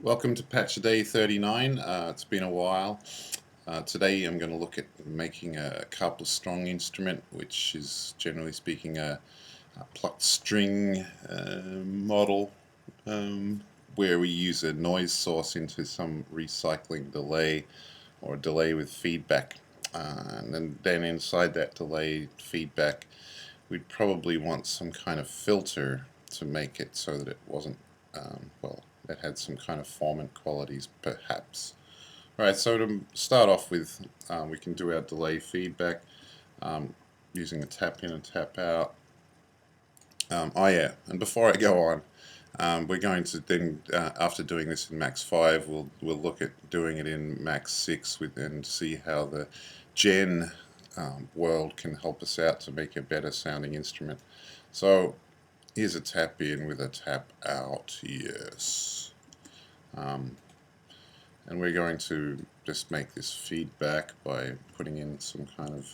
Welcome to Patch Day 39. It's been a while. Today I'm going to look at making a Karplus strong instrument, which is generally speaking a plucked string model where we use a noise source into some recycling delay or a delay with feedback. And then inside that delay feedback we'd probably want some kind of filter to make it so that it wasn't, that had some kind of formant qualities perhaps. Alright, so to start off with, we can do our delay feedback using a tap in and tap out. And before I go on, we're going to then, after doing this in Max5, we'll look at doing it in Max6 and see how the Gen world can help us out to make a better sounding instrument. So here's a tap in with a tap out, yes. And we're going to just make this feedback by putting in some kind of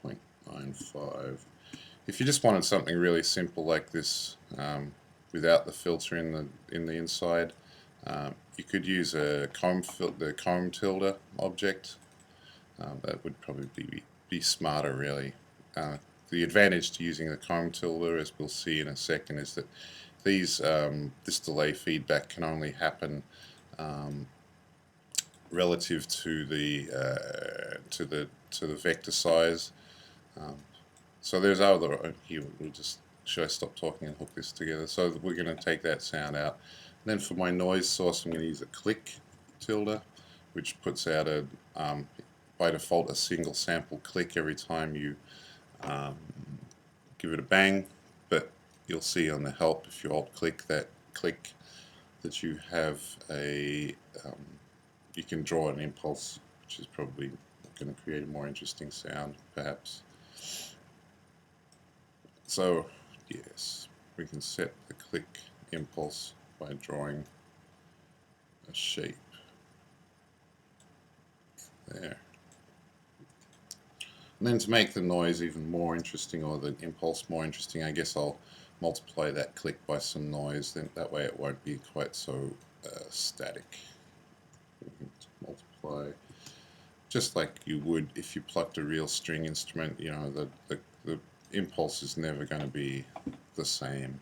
0.95. If you just wanted something really simple like this, without the filter in the inside, you could use the comb tilde object. That would probably be smarter, really. The advantage to using the comb tilde, as we'll see in a second, is that this delay feedback can only happen relative to the vector size. So there's other here. Should I stop talking and hook this together? So we're going to take that sound out. And then for my noise source, I'm going to use a click tilde, which puts out by default a single sample click every time you give it a bang. But you'll see on the help, if you alt click that click, that you have you can draw an impulse, which is probably going to create a more interesting sound, perhaps. So, yes, we can set the click impulse by drawing a shape there. And then to make the noise even more interesting, or the impulse more interesting, I guess I'll multiply that click by some noise, then that way it won't be quite so static. Multiply, just like you would if you plucked a real string instrument. You know, the impulse is never going to be the same.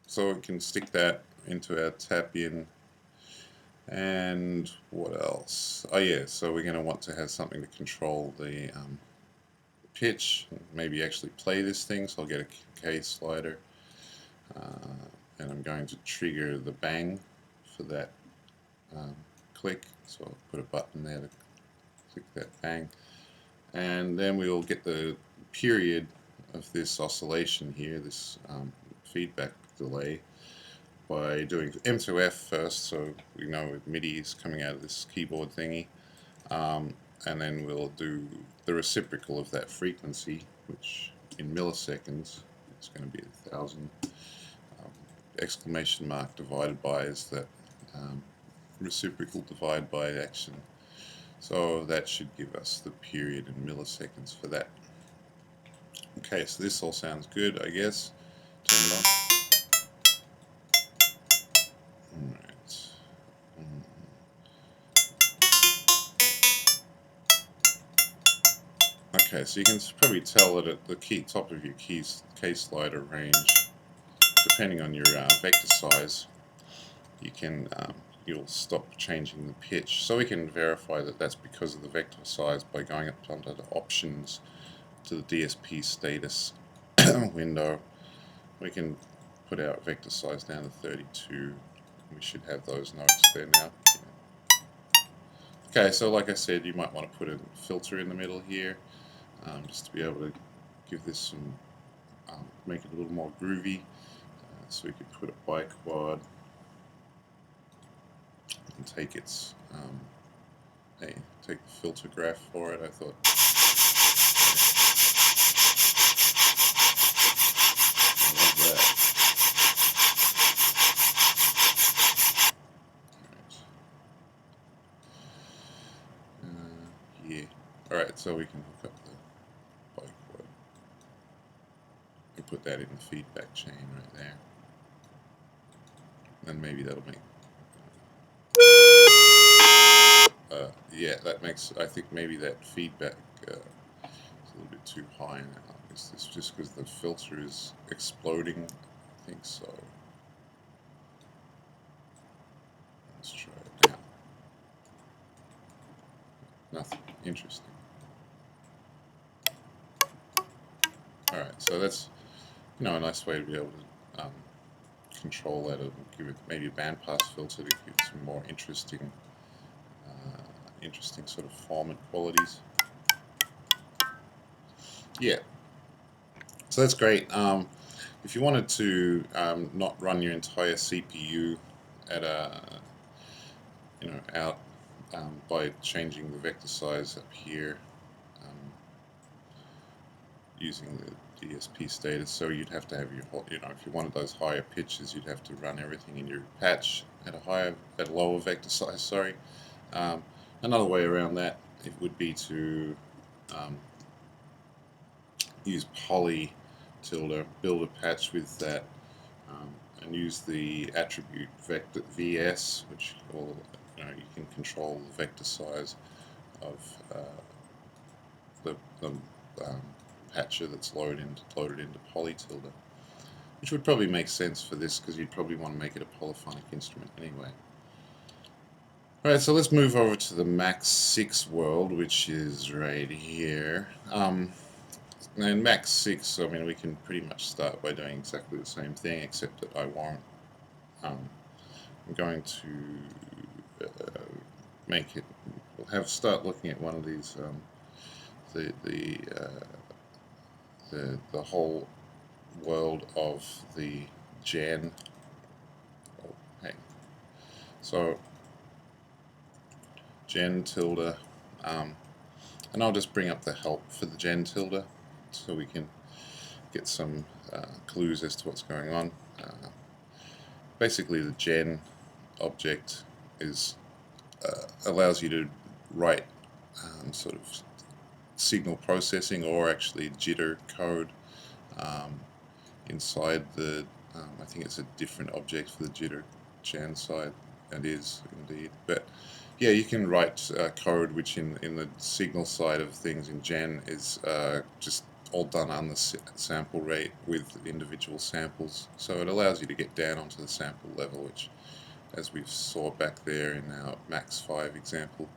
So we can stick that into our tap in. And what else? Oh yeah, so we're going to want to have something to control the pitch, maybe actually play this thing. So I'll get a K slider, and I'm going to trigger the bang for that click. So I'll put a button there to click that bang, and then we'll get the period of this oscillation here, this feedback delay, by doing M2F first, so we know MIDI is coming out of this keyboard thingy, and then we'll do the reciprocal of that frequency, which in milliseconds is going to be 1,000. Exclamation mark divided by is that reciprocal divide by action. So that should give us the period in milliseconds for that. Okay, so this all sounds good, I guess. Turn it on. Alright. Okay, so you can probably tell that at the top of your K slider range, depending on your vector size, you'll stop changing the pitch. So we can verify that that's because of the vector size by going up under the options to the DSP status window. We can put our vector size down to 32. We should have those notes there now. Okay, so like I said, you might want to put a filter in the middle here, just to be able to give this some, make it a little more groovy. So we could put a biquad and take its, take the filter graph for it. I thought. Yeah. Alright, so we can hook up the biquad and put that in the feedback chain right there. and maybe that'll make yeah, that makes, I think maybe that feedback is a little bit too high now. Is this just because the filter is exploding? I think so. Let's try it now. Nothing. Interesting. Alright, so that's, a nice way to be able to control that, and give it maybe a bandpass filter to give it some more interesting sort of form and qualities. Yeah, so that's great. If you wanted to not run your entire CPU at a out by changing the vector size up here using the DSP status, so you'd have to have your if you wanted those higher pitches, you'd have to run everything in your patch at a lower vector size. Sorry. Another way around that it would be to use poly tilde, build a patch with that, and use the attribute vector VS, which will you can control the vector size of the patcher that's loaded into poly tilde, which would probably make sense for this because you'd probably want to make it a polyphonic instrument anyway. Alright, so let's move over to the Max6 world, which is right here. And Max6, I mean, we can pretty much start by doing exactly the same thing, except that I won't. I'm going to make it. We'll start looking at one of these. The whole world of the gen. Oh, hey. So gen tilde, and I'll just bring up the help for the gen tilde so we can get some clues as to what's going on. Basically, the gen object is allows you to write sort of signal processing or actually jitter code inside the. I think it's a different object for the jitter gen side. It is indeed, but yeah, you can write code which in the signal side of things in gen is just all done on the sample rate with individual samples. So it allows you to get down onto the sample level, which, as we saw back there in our Max5 example,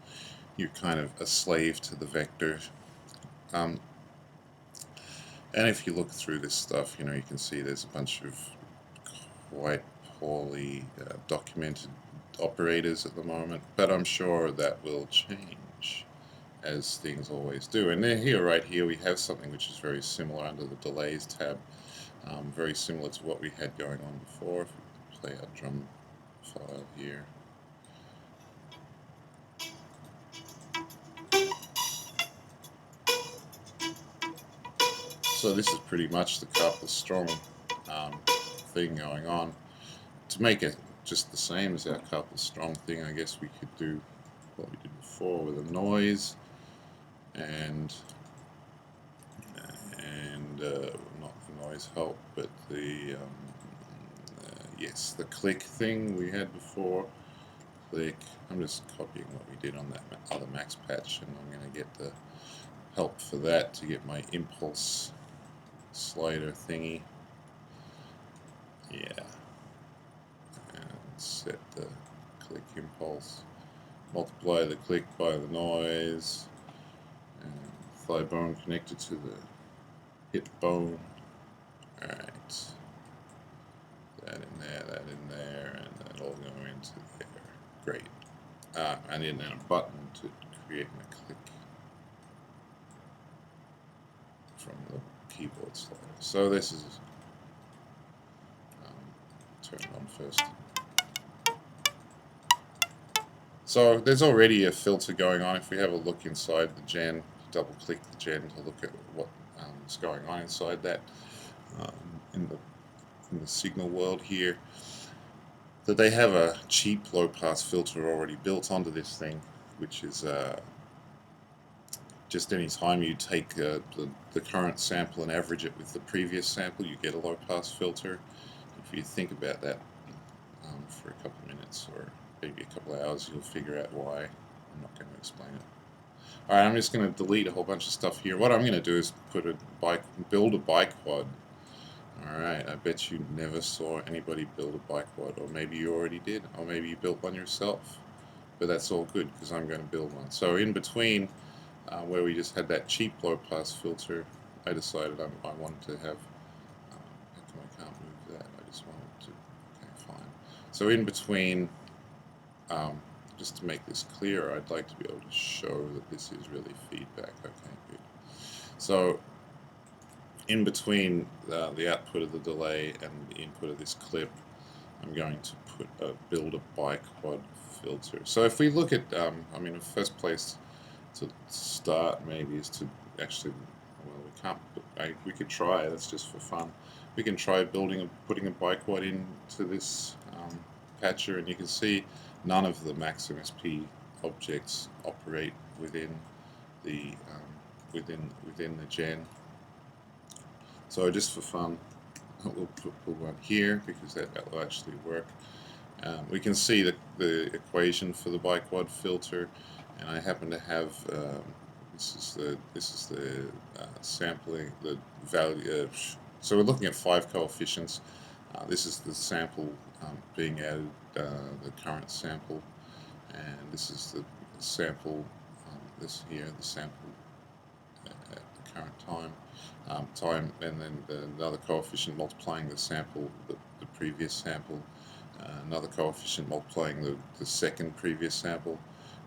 you're kind of a slave to the vector. And if you look through this stuff, you can see there's a bunch of quite poorly documented operators at the moment, but I'm sure that will change, as things always do. And then right here, we have something which is very similar under the delays tab, very similar to what we had going on before. If we play our drum file here. So this is pretty much the Karplus strong thing going on. To make it just the same as our Karplus strong thing, I guess we could do what we did before with a noise and not the noise help, but the yes, the click thing we had before. Click. I'm just copying what we did on that other max patch, and I'm going to get the help for that to get my impulse slider thingy. Yeah. And set the click impulse. Multiply the click by the noise. And thigh bone connected to the hip bone. Alright. That in there, and that all go into there. Great. And then a button to create my click from the keyboard slider. So this is turn it on first. So there's already a filter going on. If we have a look inside the gen, double click the gen to look at what is going on inside that in the signal world here, that they have a cheap low pass filter already built onto this thing, which is just any time you take the current sample and average it with the previous sample, you get a low pass filter. If you think about that, for a couple of minutes or maybe a couple of hours. You'll figure out why. I'm not going to explain it. Alright, I'm just going to delete a whole bunch of stuff here. What I'm going to do is build a bike quad. Alright, I bet you never saw anybody build a bike quad, or maybe you already did, or maybe you built one yourself. But that's all good because I'm going to build one. So in between where we just had that cheap low pass filter, I decided I wanted to have. How come I can't move that? I just wanted to. Okay, fine. So in between, just to make this clearer, I'd like to be able to show that this is really feedback. Okay, good. So in between the output of the delay and the input of this clip, I'm going to build a bicod filter. So if we look at, I mean, the first place to start maybe is to actually, well, we can't, we could try, that's just for fun. We can try putting a bicod into this patcher, and you can see none of the Max6 objects operate within the within the gen. So just for fun, we'll put one here because that will actually work. We can see the equation for the bicod filter, and I happen to have this is the sampling, the value. So we're looking at 5 coefficients. This is the sample being added, the current sample, and this is the sample. This here, the sample at the current time, and then another coefficient multiplying the sample, the previous sample, another coefficient multiplying the second previous sample,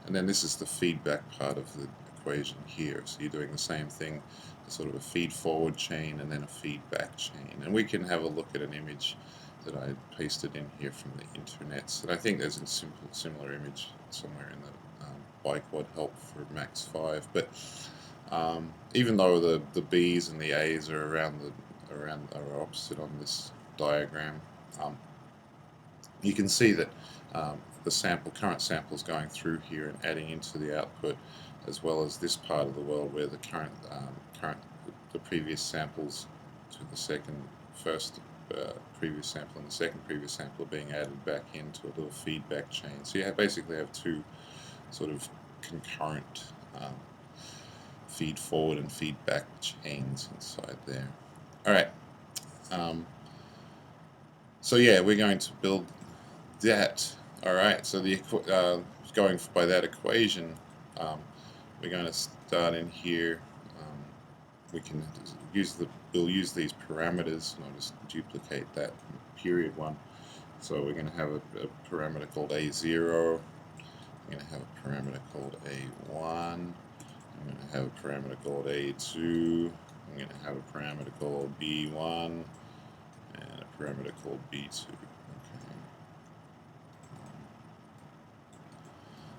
and then this is the feedback part of the equation here. So you're doing the same thing, sort of a feed forward chain and then a feedback chain. And we can have a look at an image that I pasted in here from the internet. And I think there's a similar image somewhere in the bicod help for Max5. But even though the B's and the A's are are opposite on this diagram, you can see that the current sample is going through here and adding into the output, as well as this part of the world where the the previous samples to the first previous sample and the second previous sample are being added back into a little feedback chain. So you basically have two sort of concurrent feed forward and feedback chains inside there. All right. So yeah, we're going to build that. All right. So going by that equation, we're going to start in here. We can we'll use these parameters, and I'll just duplicate that period one. So we're going to have a parameter called A0. I'm going to have a parameter called A1. I'm going to have a parameter called A2. I'm going to have a parameter called B1 and a parameter called B2. Okay.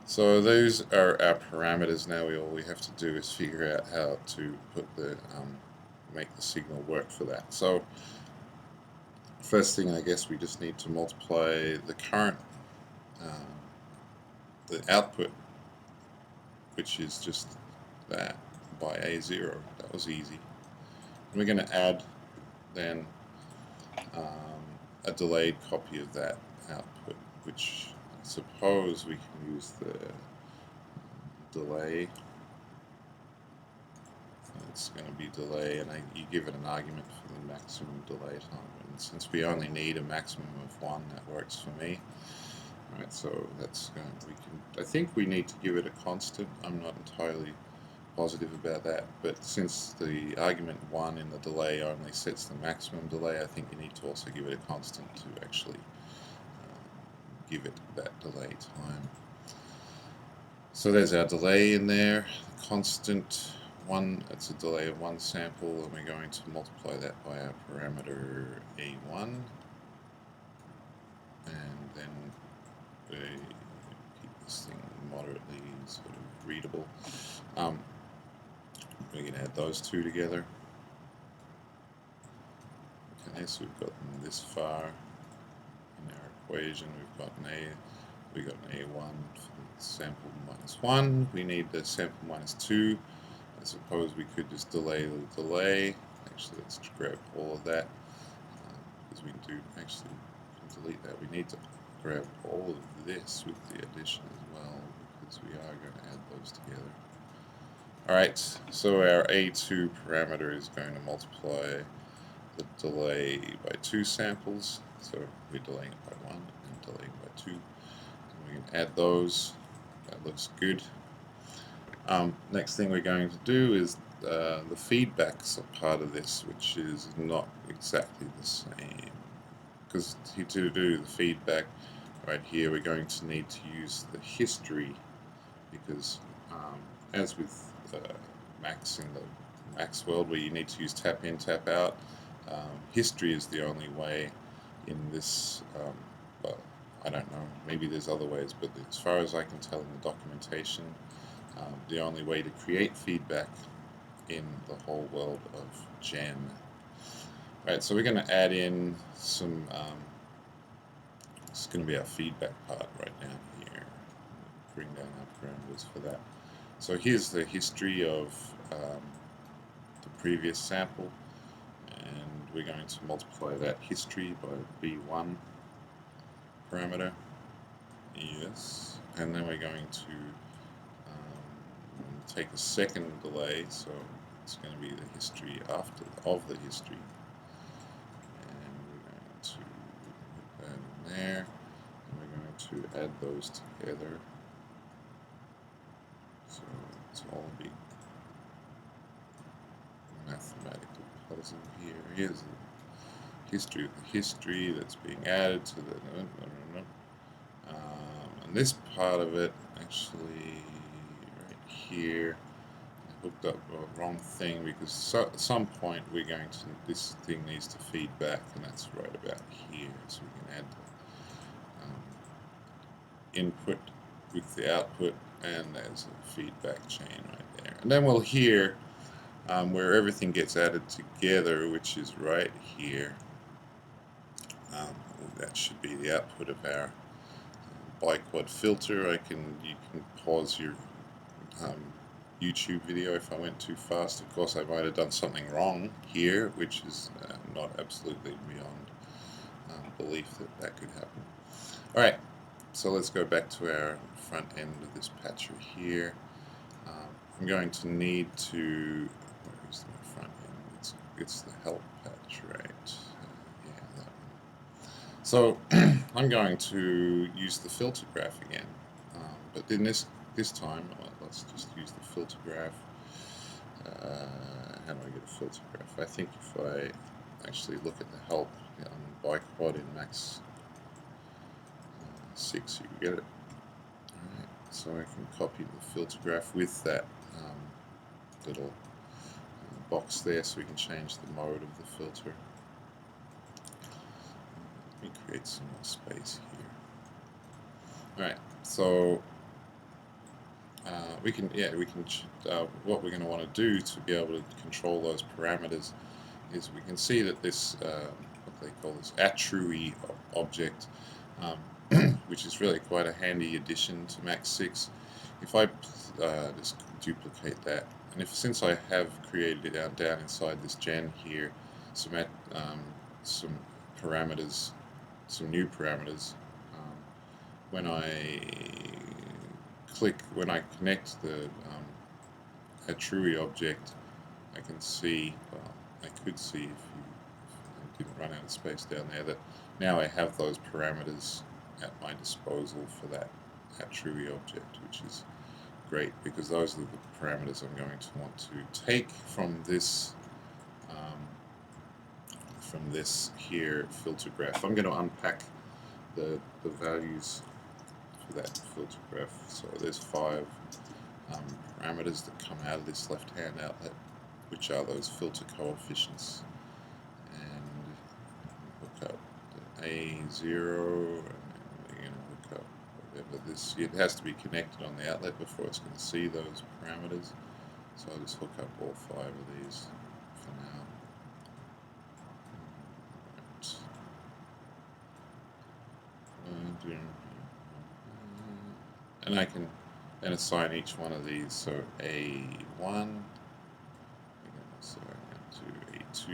So those are our parameters. Now all we have to do is figure out how to put make the signal work for that. So first thing, I guess we just need to multiply the current, the output, which is just that, by A0. That was easy. And we're going to add then a delayed copy of that output, which I suppose we can use the delay. It's going to be delay, and you give it an argument for the maximum delay time. And since we only need a maximum of 1, that works for me. Right, so that's going. I think we need to give it a constant. I'm not entirely positive about that, but since the argument 1 in the delay only sets the maximum delay, I think you need to also give it a constant to actually give it that delay time. So there's our delay in there, constant 1, it's a delay of 1 sample, and we're going to multiply that by our parameter A1, and then keep this thing moderately sort of readable. We can add those two together. Okay, so we've gotten this far in our equation. We've got an A1 for the sample -1. We need the sample -2. I suppose we could just delay the delay. Actually, let's grab all of that because we can delete that. We need to grab all of this with the addition as well, because we are going to add those together. Alright, so our A2 parameter is going to multiply the delay by 2 samples, so we're delaying it by 1 and delaying by 2. And we can add those. That looks good. Next thing we're going to do is the feedbacks are part of this, which is not exactly the same. Because to do the feedback right here, we're going to need to use the history, because as with Max in the Max world, where you need to use tap in, tap out, history is the only way in this. Well, I don't know, maybe there's other ways, but as far as I can tell in the documentation, the only way to create feedback in the whole world of Gen. Right, so we're going to add in some, it's going to be our feedback part right down here. Bring down our parameters for that. So here's the history of the previous sample, and we're going to multiply that history by B1 parameter. Yes, and then we're going to take a second delay, so it's going to be the history of the history, and we're going to put that in there, and we're going to add those together. So it's all a big mathematical puzzle here. Here's the history of the history that's being added to the and this part of it actually right here I hooked up the wrong thing, because at some point we're going to, this thing needs to feed back, and that's right about here, so we can add the input with the output, and there's a feedback chain right there. And then we'll hear where everything gets added together, which is right here. That should be the output of our biquad filter. You can pause your YouTube video if I went too fast. Of course, I might have done something wrong here, which is not absolutely beyond belief that could happen. Alright, so let's go back to our front end of this patcher here. I'm going to need to, where's my front end? It's the help patch, right? Yeah, that one. So I'm going to use the filter graph again, but in this time, let's just use the filter graph. How do I get a filter graph? I think if I actually look at the help on biquad in Max 6, you get it. Alright, so I can copy the filter graph with that little box there, so we can change the mode of the filter. Let me create some more space here. Alright, so what we're going to want to do to be able to control those parameters is we can see that this, what they call this attrui object, which is really quite a handy addition to Max6. If I just duplicate that, and since I have created it down inside this gen here, some parameters, some new parameters, when I connect the attrui object, I can see, well, I could see if I didn't run out of space down there, that now I have those parameters at my disposal for that attrui object, which is great, because those are the parameters I'm going to want to take from this here filter graph. I'm going to unpack the values for that filter graph. So there's 5 parameters that come out of this left-hand outlet, which are those filter coefficients. And hook up the A0, and then we're going to hook up whatever this. It has to be connected on the outlet before it's going to see those parameters. So I'll just hook up all 5 of these for now. Right. And I can then assign each one of these. So A1, so to A2,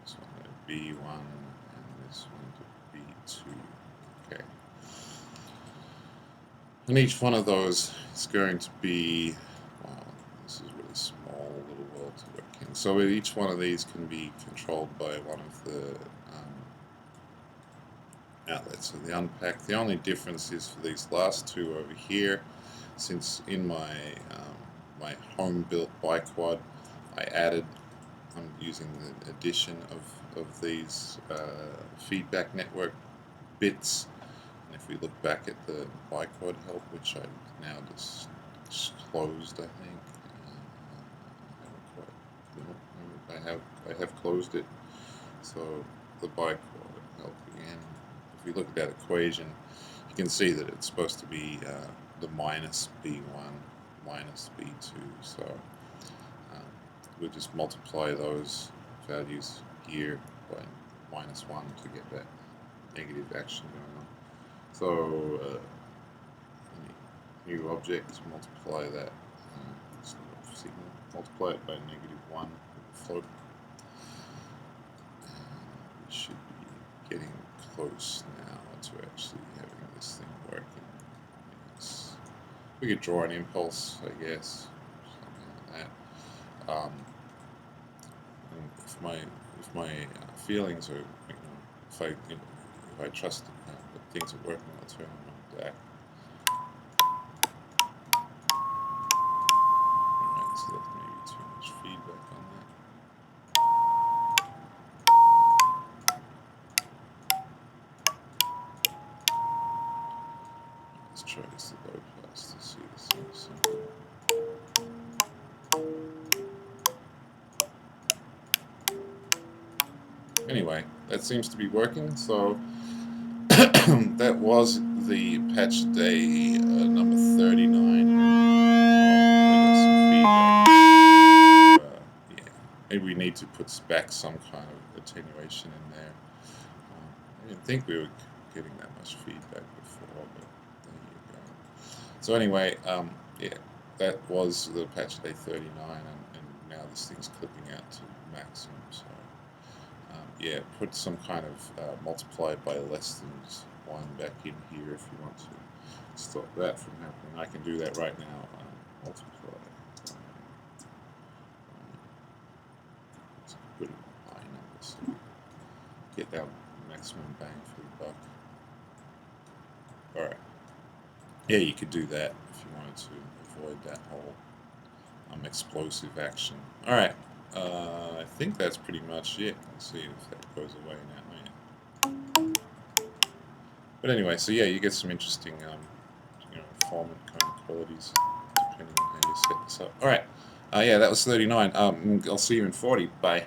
this one to B1, and this one to B2. Okay. And each one of those is going to be, wow, this is really small little world to work in. So each one of these can be controlled by one of the outlets of the unpack. The only difference is for these last two over here, since in my my home built biquad I'm using the addition of these feedback network bits. And if we look back at the biquad help, which I now just closed, I think. I have closed it. So the biquad help again. If we look at that equation, you can see that it's supposed to be the minus B1 minus B2. So we'll just multiply those values here by -1 to get that negative action going on. So new object, multiply that signal, multiply it by -1 with the float. We should be getting close now to actually having this thing working. Yes. We could draw an impulse, I guess, something like that. And if my feelings are, if I trust that things are working, I'll turn them on back. Alright, so that's maybe too much feedback on that. Let's try this low pass to see this thing simple. Anyway, that seems to be working, so that was the patch day number 39. We got some feedback. Yeah, maybe we need to put back some kind of attenuation in there. I didn't think we were getting that much feedback before, but there you go. So anyway, yeah, that was the patch day 39, and now this thing's clipping out to maximum. So yeah, put some kind of multiply by less than 1 back in here if you want to stop that from happening. I can do that right now. Multiply. Let's put it in high numbers so we get that maximum bang for the buck. Alright. Yeah, you could do that if you wanted to avoid that whole explosive action. Alright. I think that's pretty much it. Let's see if that goes away now. But anyway, so yeah, you get some interesting, form and cone qualities depending on how you set this up. All right, yeah, that was 39. I'll see you in 40. Bye.